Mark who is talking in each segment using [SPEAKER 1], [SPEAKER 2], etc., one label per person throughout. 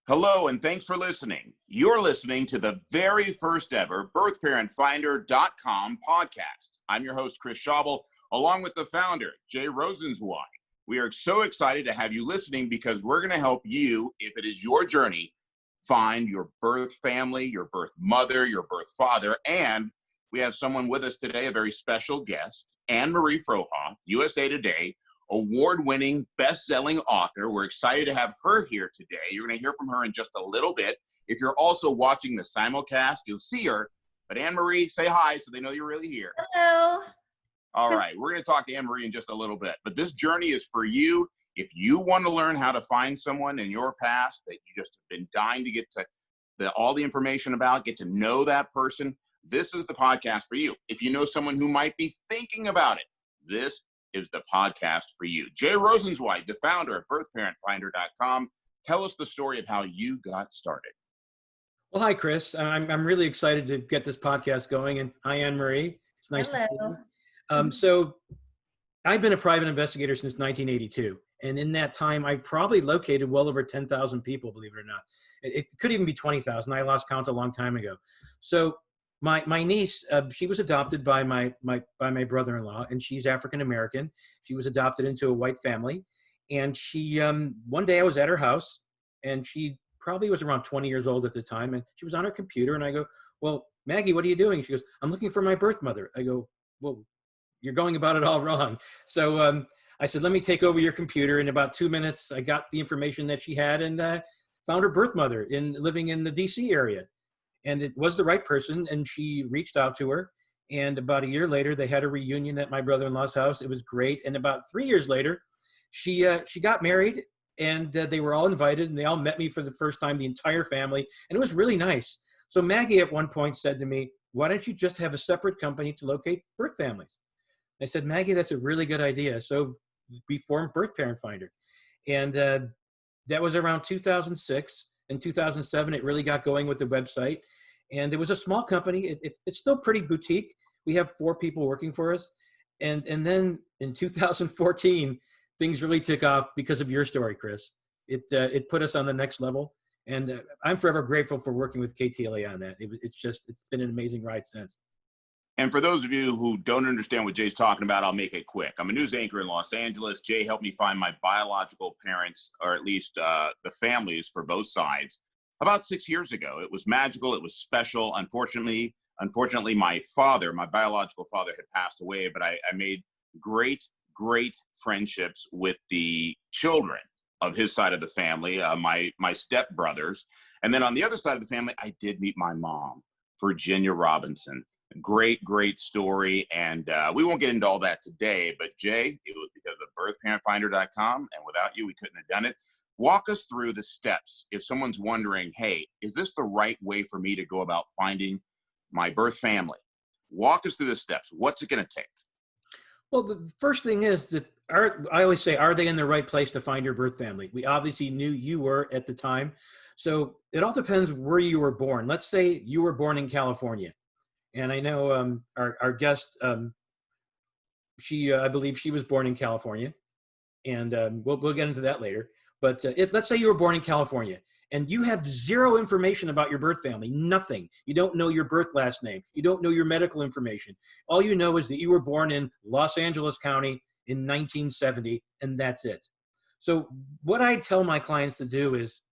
[SPEAKER 1] Hello, and thanks for listening. You're listening to the very first ever birthparentfinder.com podcast. I'm your host, Chris Schauble, along with the founder, Jay Rosenzweig. We are so excited to have you listening because we're going to help you, if it is your journey, find your birth family, your birth mother, your birth father, and we have someone with us today, a very special guest, Anne-Marie Frohoff, USA Today, award-winning, best-selling author. We're excited to have her here today. You're going to hear from her in just a little bit. If you're also watching the simulcast, you'll see her. But Anne-Marie, say hi so they know you're really here.
[SPEAKER 2] Hello.
[SPEAKER 1] All right, we're going to talk to Anne-Marie in just a little bit. But this journey is for you. If you want to learn how to find someone in your past that you just have been dying to get to all the information about, get to know that person, this is the podcast for you. If you know someone who might be thinking about it, this is the podcast for you. Jay Rosenzweig, the founder of birthparentfinder.com. Tell us the story of how you got started.
[SPEAKER 3] Well, hi, Chris. I'm really excited to get this podcast going. And hi, Anne-Marie. It's nice to see you. So I've been a private investigator since 1982. And in that time, I've probably located well over 10,000 people, believe it or not. It could even be 20,000. I lost count a long time ago. So my niece, she was adopted by my brother-in-law, and she's African-American. She was adopted into a white family. And she, one day I was at her house, and she probably was around 20 years old at the time. And she was on her computer, and I go, well, Maggie, what are you doing? She goes, I'm looking for my birth mother. I go, well, you're going about it all wrong. So I said, let me take over your computer. In about 2 minutes, I got the information that she had and found her birth mother living in the DC area. And it was the right person, and she reached out to her. And about a year later, they had a reunion at my brother-in-law's house. It was great. And about 3 years later, she got married, and they were all invited, and they all met me for the first time, the entire family. And it was really nice. So Maggie at one point said to me, why don't you just have a separate company to locate birth families? I said, Maggie, that's a really good idea. So we formed Birth Parent Finder. And that was around 2006. In 2007, it really got going with the website. And it was a small company. It's still pretty boutique. We have 4 people working for us. And then in 2014, things really took off because of your story, Chris. It put us on the next level. And I'm forever grateful for working with KTLA on that. It's been an amazing ride since.
[SPEAKER 1] And for those of you who don't understand what Jay's talking about, I'll make it quick. I'm a news anchor in Los Angeles. Jay helped me find my biological parents, or at least the families for both sides, about 6 years ago. It was magical. It was special. Unfortunately, my biological father had passed away, but I made great friendships with the children of his side of the family, my stepbrothers. And then on the other side of the family, I did meet my mom, Virginia Robinson. Great story. And we won't get into all that today, but Jay, it was because of birthparentfinder.com, and without you, we couldn't have done it. Walk us through the steps. If someone's wondering, hey, is this the right way for me to go about finding my birth family? Walk us through the steps. What's it going to take?
[SPEAKER 3] Well, the first thing is that I always say, are they in the right place to find your birth family? We obviously knew you were at the time. So it all depends where you were born. Let's say you were born in California. And I know our guest, I believe she was born in California. And we'll get into that later. But let's say you were born in California and you have zero information about your birth family, nothing. You don't know your birth last name. You don't know your medical information. All you know is that you were born in Los Angeles County in 1970, and that's it. So what I tell my clients to do is,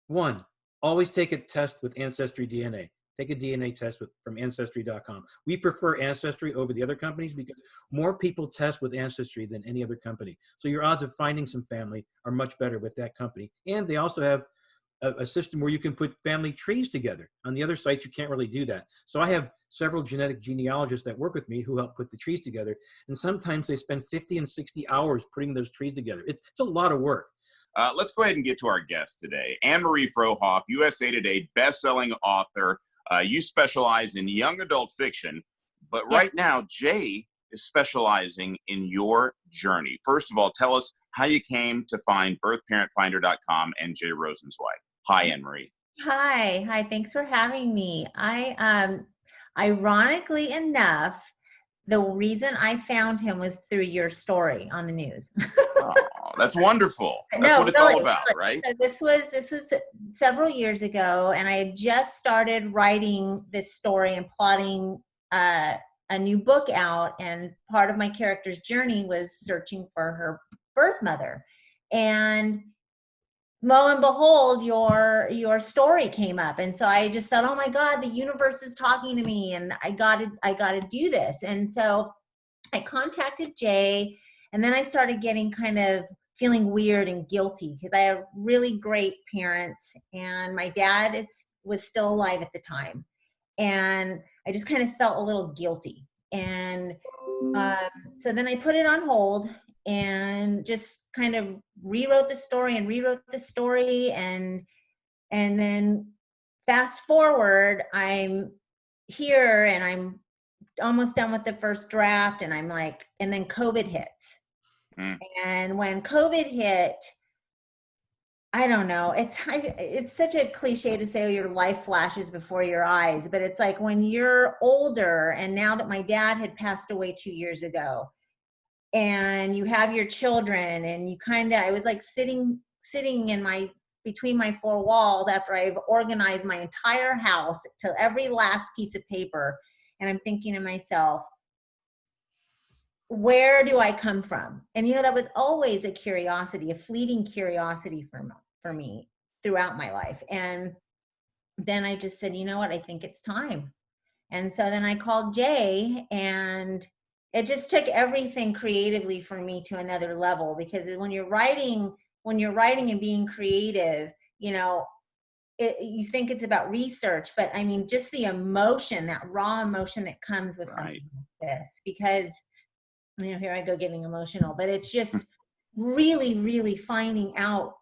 [SPEAKER 3] 1, always take a test with Ancestry DNA. Take a DNA test from Ancestry.com. We prefer Ancestry over the other companies because more people test with Ancestry than any other company. So your odds of finding some family are much better with that company. And they also have a system where you can put family trees together. On the other sites, you can't really do that. So I have several genetic genealogists that work with me who help put the trees together. And sometimes they spend 50 and 60 hours putting those trees together. It's a lot of work.
[SPEAKER 1] Let's go ahead and get to our guest today. Anne-Marie Frohoff, USA Today best-selling author. You specialize in young adult fiction, but right now, Jay is specializing in your journey. First of all, tell us how you came to find birthparentfinder.com and Jay Rosenzweig. Hi, Anne-Marie.
[SPEAKER 2] Hi. Thanks for having me. Ironically enough, the reason I found him was through your story on the news.
[SPEAKER 1] Oh, that's wonderful. That's
[SPEAKER 2] No,
[SPEAKER 1] what it's
[SPEAKER 2] really,
[SPEAKER 1] all about,
[SPEAKER 2] really.
[SPEAKER 1] right?
[SPEAKER 2] So this was several years ago, and I had just started writing this story and plotting a new book out, and part of my character's journey was searching for her birth mother. And lo and behold, your story came up, and so I just thought, oh my God, the universe is talking to me, and I gotta do this. And so I contacted Jay, and then I started getting kind of feeling weird and guilty because I have really great parents, and my dad was still alive at the time, and I just kind of felt a little guilty. And so then I put it on hold and just kind of rewrote the story and then fast forward, I'm here and I'm almost done with the first draft, and I'm like, and then COVID hits. And when COVID hit, I don't know, it's such a cliche to say, oh, your life flashes before your eyes, but it's like when you're older, and now that my dad had passed away 2 years ago, and you have your children, and I was like sitting in between my four walls after I've organized my entire house to every last piece of paper. And I'm thinking to myself, where do I come from? And, that was always a curiosity, a fleeting curiosity for me throughout my life. And then I just said, you know what, I think it's time. And so then I called Jay, and it just took everything creatively for me to another level, because when you're writing and being creative, you think it's about research, but I mean, just the emotion, that raw emotion that comes with something like this, because, here I go getting emotional, but it's just really, really finding out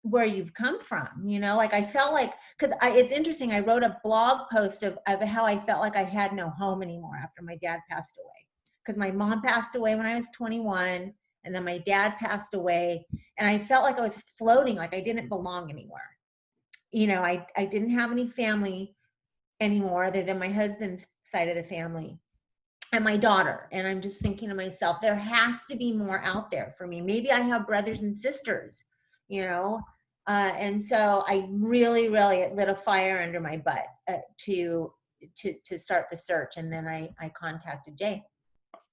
[SPEAKER 2] where you've come from, like I felt like, because it's interesting, I wrote a blog post of how I felt like I had no home anymore after my dad passed away, because my mom passed away when I was 21, and then my dad passed away, and I felt like I was floating, like I didn't belong anywhere. I didn't have any family anymore other than my husband's side of the family and my daughter. And I'm just thinking to myself, there has to be more out there for me. Maybe I have brothers and sisters, and so I really, really lit a fire under my butt to start the search. And then I contacted Jay.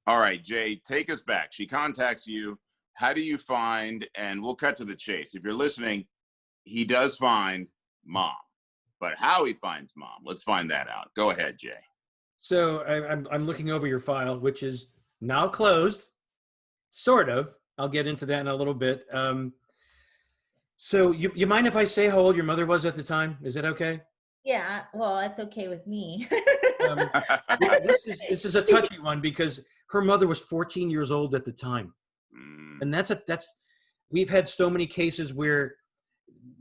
[SPEAKER 1] All right, Jay, take us back. She contacts you. How do you find, and we'll cut to the chase. If you're listening, he does find mom, but how he finds mom, let's find that out. Go ahead, Jay.
[SPEAKER 3] So I'm looking over your file, which is now closed, sort of. I'll get into that in a little bit. So you mind if I say how old your mother was at the time? Is it okay?
[SPEAKER 2] Yeah, well, that's okay with me.
[SPEAKER 3] This is a touchy one, because her mother was 14 years old at the time. And we've had so many cases where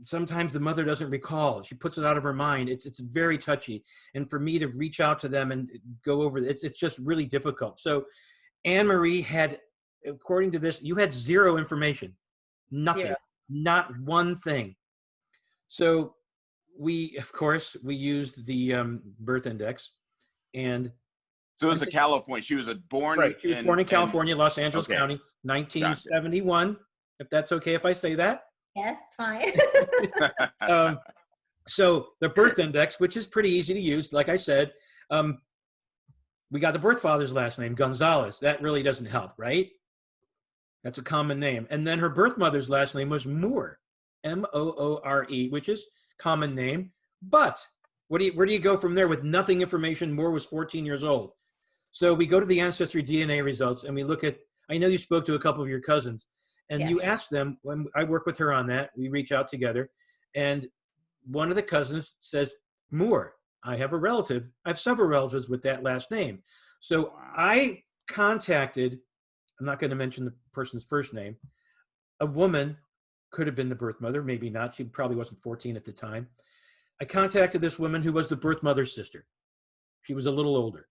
[SPEAKER 3] sometimes the mother doesn't recall. She puts it out of her mind. It's very touchy. And for me to reach out to them and go over it's just really difficult. So Anne-Marie had, according to this, you had zero information, nothing,
[SPEAKER 2] Zero.
[SPEAKER 3] Not one thing. So we used the birth index, and
[SPEAKER 1] so it was California. She was born.
[SPEAKER 3] Right. She was born in California, Los Angeles County, 1971. Gotcha. If that's okay, if I say that.
[SPEAKER 2] Yes, fine.
[SPEAKER 3] So the birth index, which is pretty easy to use, like I said, we got the birth father's last name, Gonzalez. That really doesn't help, right? That's a common name. And then her birth mother's last name was Moore, Moore, which is common name. But where do you go from there with nothing information? Moore was 14 years old. So we go to the Ancestry DNA results, and we look at, I know you spoke to a couple of your cousins, and you ask them, when I work with her on that, we reach out together, and one of the cousins says, Moore, I have several relatives with that last name. So I contacted, I'm not going to mention the person's first name, a woman, could have been the birth mother, maybe not. She probably wasn't 14 at the time. I contacted this woman who was the birth mother's sister. She was a little older.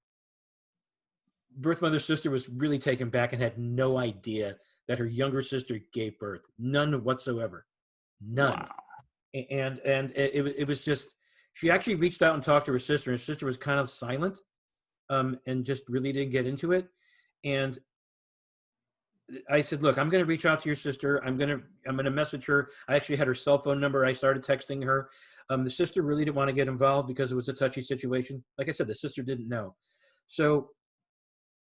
[SPEAKER 3] Birth mother's sister was really taken back and had no idea that her younger sister gave birth. None whatsoever. None. Wow. And it was just, she actually reached out and talked to her sister, and her sister was kind of silent and just really didn't get into it. And I said, look, I'm going to reach out to your sister. I'm going to message her. I actually had her cell phone number. I started texting her. The sister really didn't want to get involved because it was a touchy situation. Like I said, the sister didn't know. So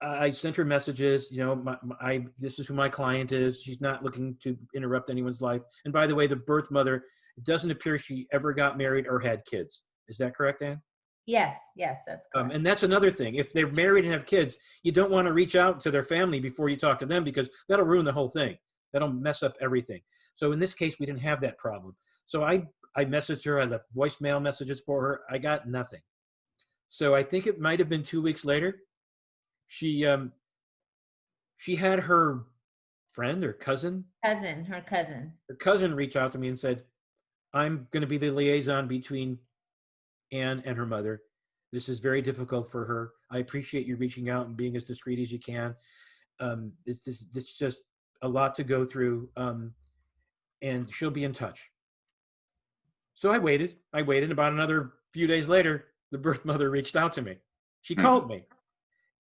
[SPEAKER 3] I sent her messages, this is who my client is. She's not looking to interrupt anyone's life. And by the way, the birth mother, it doesn't appear she ever got married or had kids. Is that correct, Ann?
[SPEAKER 2] Yes, that's correct.
[SPEAKER 3] And that's another thing. If they're married and have kids, you don't want to reach out to their family before you talk to them, because that'll ruin the whole thing. That'll mess up everything. So in this case, we didn't have that problem. So I messaged her. I left voicemail messages for her. I got nothing. So I think it might have been 2 weeks later. She had her friend or cousin.
[SPEAKER 2] Her cousin
[SPEAKER 3] Reach out to me and said, I'm going to be the liaison between Ann and her mother. This is very difficult for her. I appreciate you reaching out and being as discreet as you can. This just a lot to go through, and she'll be in touch. So I waited. About another few days later, the birth mother reached out to me. She called me,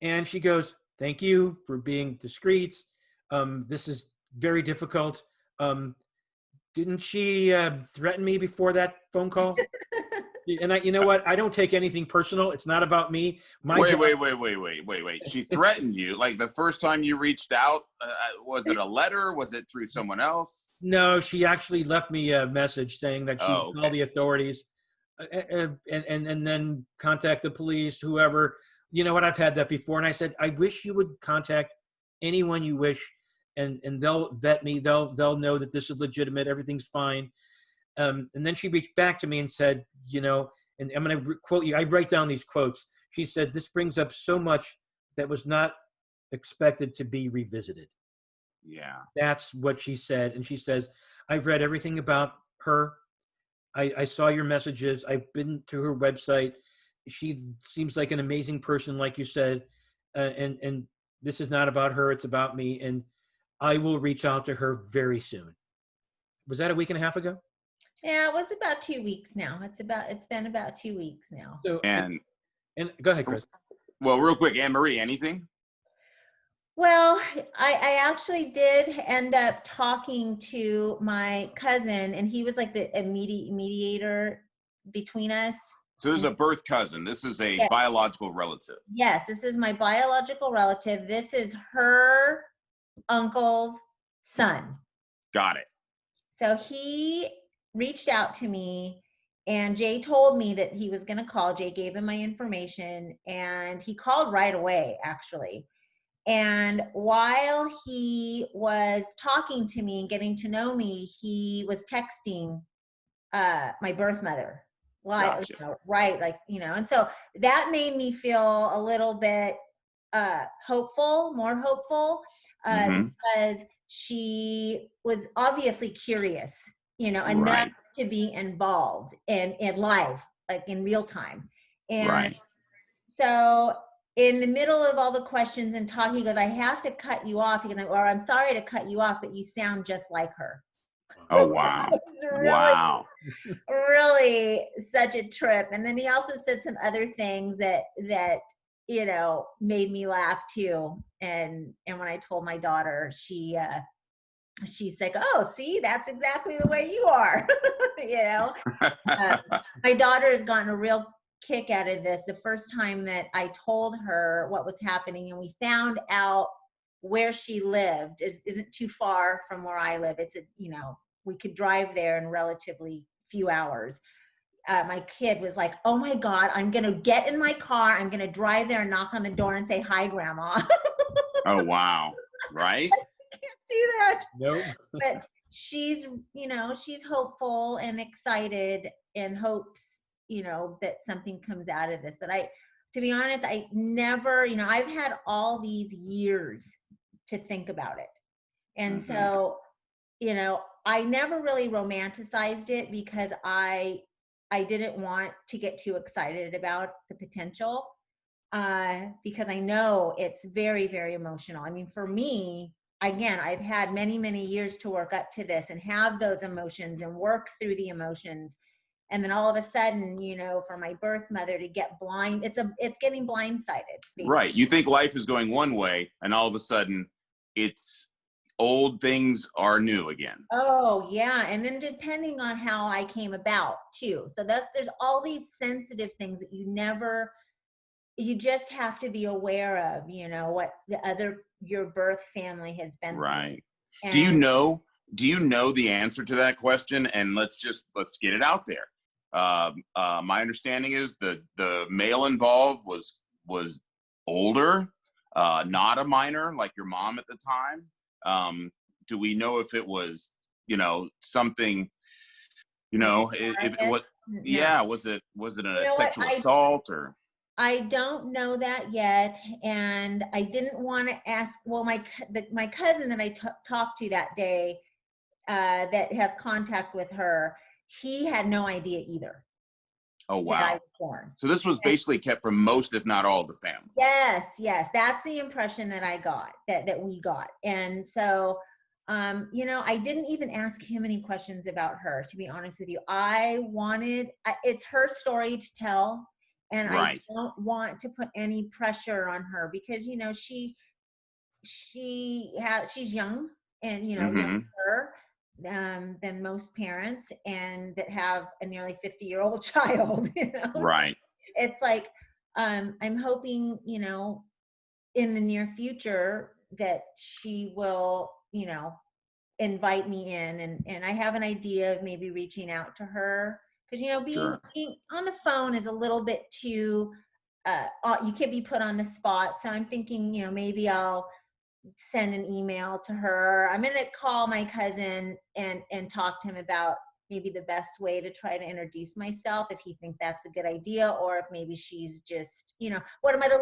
[SPEAKER 3] and she goes, thank you for being discreet. This is very difficult. Didn't she threaten me before that phone call? And you know what? I don't take anything personal. It's not about me.
[SPEAKER 1] Wait. She threatened you? Like the first time you reached out? Was it a letter? Was it through someone else?
[SPEAKER 3] No, she actually left me a message saying that she would call the authorities and then contact the police, whoever. You know what? I've had that before. And I said, I wish you would contact anyone you wish, and they'll vet me. They'll know that this is legitimate. Everything's fine. And then she reached back to me and said, and I'm going to quote you. I write down these quotes. She said, this brings up so much that was not expected to be revisited.
[SPEAKER 1] Yeah.
[SPEAKER 3] That's what she said. And she says, I've read everything about her. I saw your messages. I've been to her website. She seems like an amazing person, like you said. And this is not about her. It's about me. And I will reach out to her very soon. Was that a week and a half ago?
[SPEAKER 2] Yeah, it was about 2 weeks now. It's been about 2 weeks now.
[SPEAKER 3] So,
[SPEAKER 1] and
[SPEAKER 3] go ahead, Chris.
[SPEAKER 1] Well, real quick, Anne Marie, anything?
[SPEAKER 2] Well, I actually did end up talking to my cousin, and he was like the immediate mediator between us.
[SPEAKER 1] So this is a birth cousin. This is a biological relative.
[SPEAKER 2] Yes, this is my biological relative. This is her uncle's son.
[SPEAKER 1] Got it.
[SPEAKER 2] So he reached out to me, and Jay told me that he was going to call. Jay gave him my information, and he called right away, actually. And while he was talking to me and getting to know me, he was texting my birth mother.
[SPEAKER 1] Gotcha.
[SPEAKER 2] And so that made me feel a little bit more hopeful, because she was obviously curious, enough to be involved in live, like in real time. And so in the middle of all the questions and talk, he goes, I have to cut you off. He goes, or I'm sorry to cut you off, but you sound just like her.
[SPEAKER 1] Oh, wow. Wow.
[SPEAKER 2] Really such a trip. And then he also said some other things that made me laugh too. And when I told my daughter, she's like, oh, see, that's exactly the way you are. My daughter has gotten a real kick out of this. The first time that I told her what was happening, and we found out where she lived, it isn't too far from where I live. It's we could drive there in relatively few hours. My kid was like, oh my God, I'm going to get in my car. I'm going to drive there and knock on the door and say, hi, Grandma.
[SPEAKER 1] Oh, wow. Right?
[SPEAKER 2] I can't do that.
[SPEAKER 3] Nope.
[SPEAKER 2] But she's hopeful and excited and hopes, that something comes out of this. But to be honest, I never, I've had all these years to think about it. And so, I never really romanticized it because I didn't want to get too excited about the potential, because I know it's very, very emotional. I mean, for me, again, I've had many, many years to work up to this and have those emotions and work through the emotions. And then all of a sudden, for my birth mother to get blind, it's getting blindsided. Basically.
[SPEAKER 1] Right. You think life is going one way, and all of a sudden it's old things are new again.
[SPEAKER 2] Oh yeah. And then depending on how I came about too. So there's all these sensitive things that you just have to be aware of, what your birth family has been
[SPEAKER 1] right
[SPEAKER 2] through.
[SPEAKER 1] Do you know the answer to that question? And let's get it out there. My understanding is the male involved was older, not a minor like your mom at the time. Do we know if it was, something,
[SPEAKER 2] No.
[SPEAKER 1] yeah, was it a sexual assault or?
[SPEAKER 2] I don't know that yet, and I didn't want to ask. Well, my cousin that I talked to that day, that has contact with her, he had no idea either.
[SPEAKER 1] Oh wow!
[SPEAKER 2] That I was born.
[SPEAKER 1] So this was basically kept from most, if not all, of the family.
[SPEAKER 2] Yes, that's the impression that I got, that we got, and so, I didn't even ask him any questions about her. To be honest with you, it's her story to tell. And
[SPEAKER 1] right.
[SPEAKER 2] I don't want to put any pressure on her because, she's young and, younger than most parents, and that have a nearly 50-year-old child,
[SPEAKER 1] Right.
[SPEAKER 2] So it's like, I'm hoping, in the near future that she will, invite me in, and I have an idea of maybe reaching out to her. Because, being on the phone is a little bit too, you can be put on the spot. So I'm thinking, maybe I'll send an email to her. I'm going to call my cousin and talk to him about maybe the best way to try to introduce myself, if he thinks that's a good idea, or if maybe she's just, the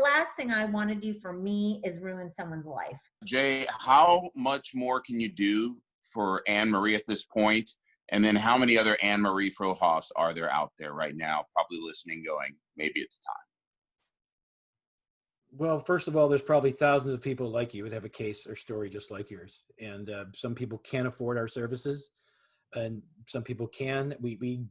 [SPEAKER 2] last thing I want to do for me is ruin someone's life.
[SPEAKER 1] Jay, how much more can you do for Anne-Marie at this point? And then how many other Anne-Marie Frohoffs are there out there right now, probably listening, going, maybe it's time?
[SPEAKER 3] Well, first of all, there's probably thousands of people like you that have a case or story just like yours. And some people can't afford our services, and some people can. We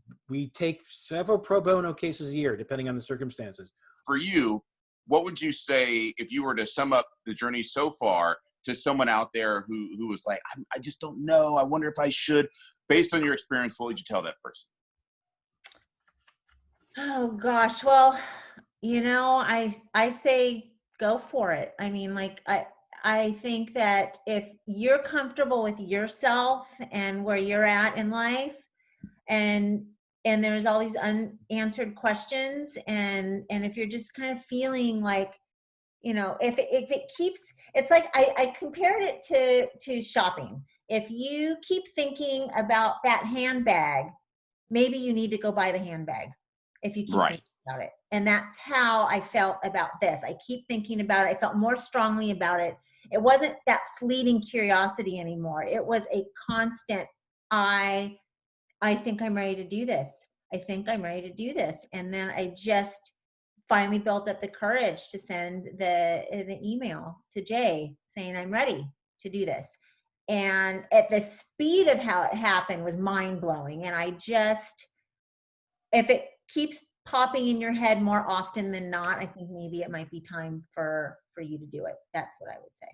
[SPEAKER 3] take several pro bono cases a year, depending on the circumstances.
[SPEAKER 1] For you, what would you say if you were to sum up the journey so far to someone out there who was like, I just don't know, I wonder if I should? Based on your experience, what would you tell that person?
[SPEAKER 2] Oh gosh. Well, I say go for it. I mean, I think that if you're comfortable with yourself and where you're at in life, and there's all these unanswered questions, and if you're just kind of feeling like, if it keeps, it's like, I compared it to shopping. If you keep thinking about that handbag, maybe you need to go buy the handbag. If you keep thinking about it. And that's how I felt about this. I keep thinking about it. I felt more strongly about it. It wasn't that fleeting curiosity anymore. It was a constant, I think I'm ready to do this. I think I'm ready to do this. And then I just finally built up the courage to send the email to Jay saying I'm ready to do this. And at the speed of how it happened was mind-blowing. And if it keeps popping in your head more often than not, I think maybe it might be time for you to do it. That's what I would say.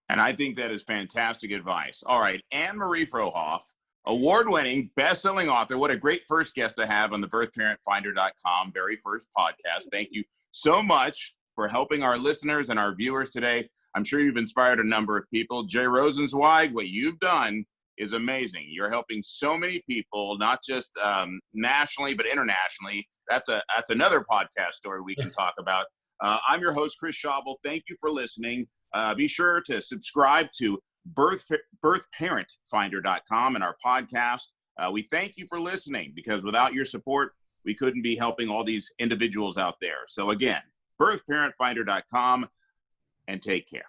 [SPEAKER 1] And I think that is fantastic advice. All right, Anne-Marie Frohoff, award-winning, best-selling author. What a great first guest to have on the birthparentfinder.com very first podcast. Thank you so much for helping our listeners and our viewers today. I'm sure you've inspired a number of people. Jay Rosenzweig, what you've done is amazing. You're helping so many people, not just nationally, but internationally. That's another podcast story we can talk about. I'm your host, Chris Schauble. Thank you for listening. Be sure to subscribe to birthparentfinder.com and our podcast. We thank you for listening, because without your support, we couldn't be helping all these individuals out there. So again, birthparentfinder.com, and take care.